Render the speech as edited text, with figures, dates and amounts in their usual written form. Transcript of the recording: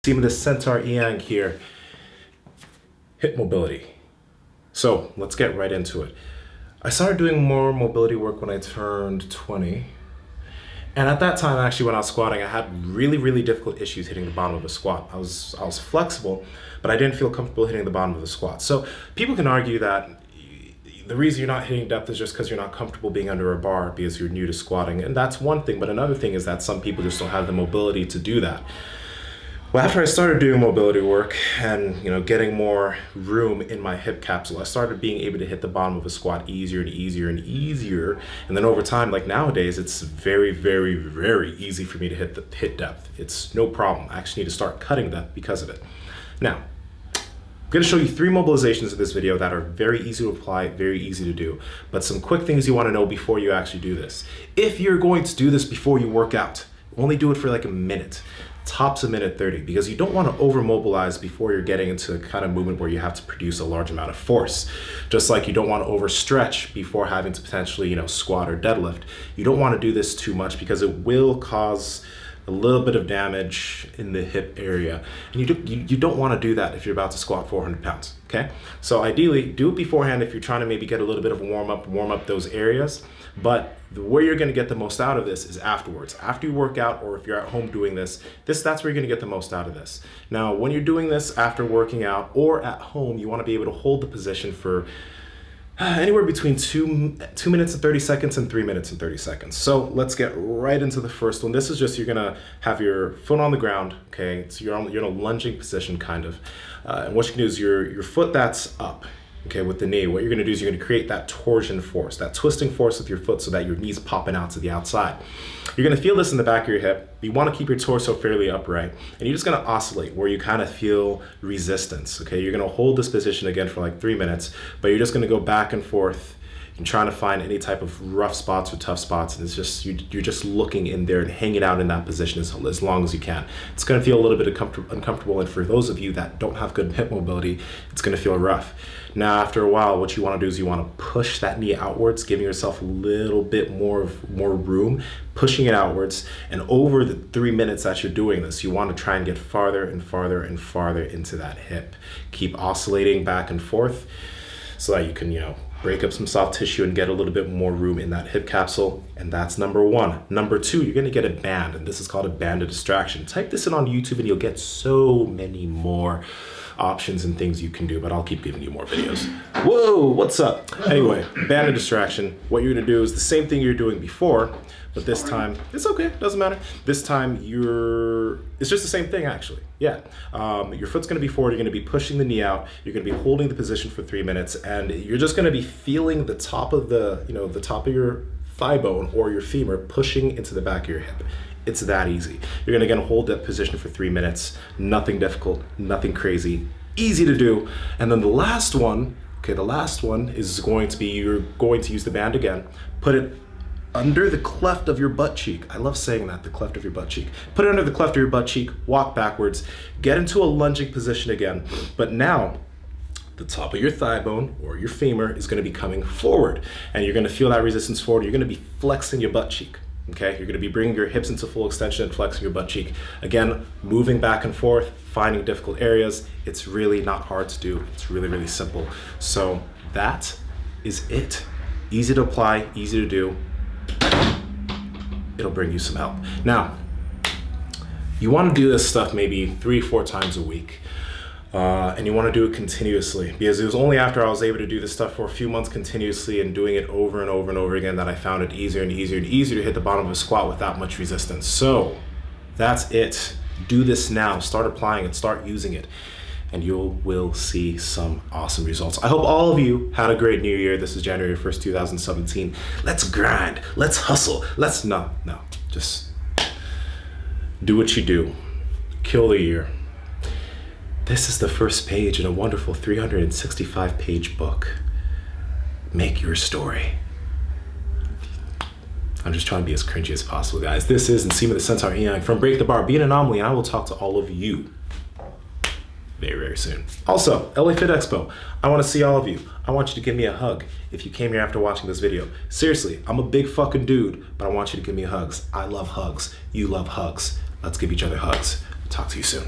Nsima the Centaur Inyang here. Hip mobility. So let's get right into it. I started doing more mobility work when I turned 20. And at that time, actually, when I was squatting, I had really difficult issues hitting the bottom of a squat. I was flexible, but I didn't feel comfortable hitting the bottom of the squat. So people can argue that the reason you're not hitting depth is just because you're not comfortable being under a bar because you're new to squatting. And that's one thing, but another thing is that some people just don't have the mobility to do that. Well, after I started doing mobility work and getting more room in my hip capsule, I started being able to hit the bottom of a squat easier and easier and easier. And then over time, like nowadays, it's very easy for me to hit depth. It's no problem. I actually need to start cutting depth because of it. Now, I'm going to show you 3 mobilizations in this video that are very easy to apply, very easy to do, but some quick things you want to know before you actually do this. If you're going to do this before you work out, only do it for like a minute. Tops a minute 30, because you don't want to over mobilize before you're getting into a kind of movement where you have to produce a large amount of force. Just like you don't want to overstretch before having to potentially squat or deadlift. You don't want to do this too much because it will cause a little bit of damage in the hip area, and you don't want to do that if you're about to squat 400 pounds. Okay, so ideally do it beforehand if you're trying to maybe get a little bit of a warm up those areas. But where you're going to get the most out of this is afterwards. After you work out, or if you're at home doing this, that's where you're going to get the most out of this. Now, when you're doing this after working out or at home, you want to be able to hold the position for anywhere between 2 minutes and 30 seconds and 3 minutes and 30 seconds. So let's get right into the first one. This is just, you're gonna have your foot on the ground, okay? So you're in a lunging position kind of. And what you can do is your foot that's up, okay, with the knee, what you're gonna do is you're gonna create that torsion force, that twisting force with your foot so that your knee's popping out to the outside. You're gonna feel this in the back of your hip. You wanna keep your torso fairly upright, and you're just gonna oscillate where you kind of feel resistance, okay? You're gonna hold this position again for like 3 minutes, but you're just gonna go back and forth and trying to find any type of rough spots or tough spots, and it's just, you're just looking in there and hanging out in that position as long as you can. It's gonna feel a little bit uncomfortable, and for those of you that don't have good hip mobility, it's gonna feel rough. Now, after a while, what you wanna do is you wanna push that knee outwards, giving yourself a little bit more room, pushing it outwards, and over the 3 minutes that you're doing this, you wanna try and get farther and farther and farther into that hip. Keep oscillating back and forth so that you can, break up some soft tissue and get a little bit more room in that hip capsule. And that's number 1. Number 2, you're gonna get a band, and this is called a band of distraction. Type this in on YouTube and you'll get so many more options and things you can do, but I'll keep giving you more videos. Whoa, what's up? Anyway, band of distraction. What you're gonna do is the same thing you're doing before, but this time, it's okay, doesn't matter. This time it's just the same thing actually. Yeah, your foot's gonna be forward, you're gonna be pushing the knee out, you're gonna be holding the position for 3 minutes, and you're just gonna be feeling the top of the top of your thigh bone or your femur pushing into the back of your hip. It's that easy. You're gonna again hold that position for 3 minutes, nothing difficult, nothing crazy, easy to do. And then the last one is going to be, you're going to use the band again, put it under the cleft of your butt cheek. I love saying that, the cleft of your butt cheek. Put it under the cleft of your butt cheek, walk backwards, get into a lunging position again. But now, the top of your thigh bone or your femur is gonna be coming forward, and you're gonna feel that resistance forward. You're gonna be flexing your butt cheek, okay? You're gonna be bringing your hips into full extension and flexing your butt cheek. Again, moving back and forth, finding difficult areas. It's really not hard to do. It's really simple. So that is it. Easy to apply, easy to do. It'll bring you some help. Now, you wanna do this stuff maybe 3-4 times a week. And you want to do it continuously, because it was only after I was able to do this stuff for a few months continuously and doing it over and over again that I found it easier and easier to hit the bottom of a squat without much resistance. So that's it. Do this now. Start applying it. Start using it. And you will see some awesome results. I hope all of you had a great new year. This is January 1st, 2017. Let's grind. Let's hustle. Just do what you do. Kill the year. This is the first page in a wonderful 365-page book. Make your story. I'm just trying to be as cringy as possible, guys. This is Nsima the Centaur Inyang from Break the Bar, Be an Anomaly, and I will talk to all of you very soon. Also, LA Fit Expo. I want to see all of you. I want you to give me a hug if you came here after watching this video. Seriously, I'm a big fucking dude, but I want you to give me hugs. I love hugs. You love hugs. Let's give each other hugs. Talk to you soon.